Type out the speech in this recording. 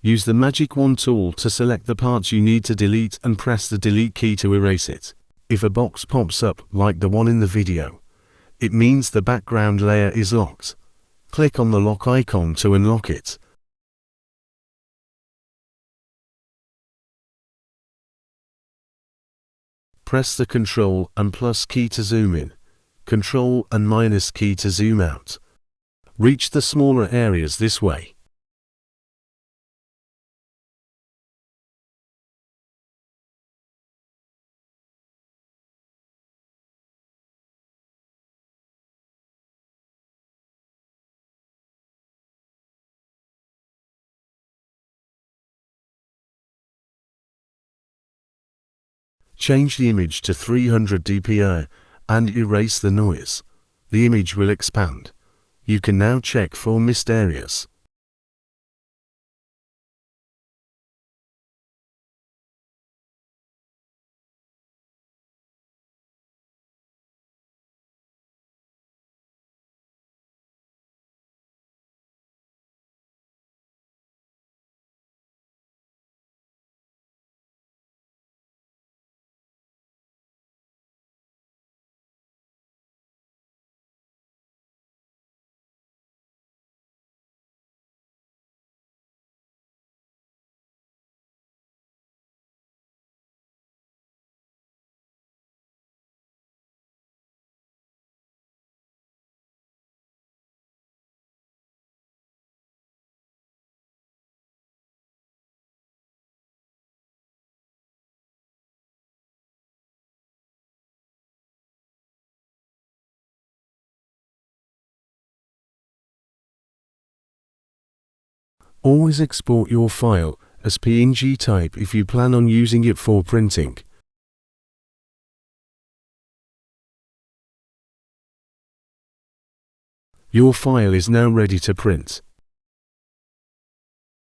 Use the magic wand tool to select the parts you need to delete and press the delete key to erase it. If a box pops up, like the one in the video, it means the background layer is locked. Click on the lock icon to unlock it. Press the Ctrl and plus key to zoom in, Ctrl and minus key to zoom out. Reach the smaller areas this way. Change the image to 300 dpi and erase the noise. The image will expand. You can now check for missed areas. Always export your file as PNG type if you plan on using it for printing. Your file is now ready to print.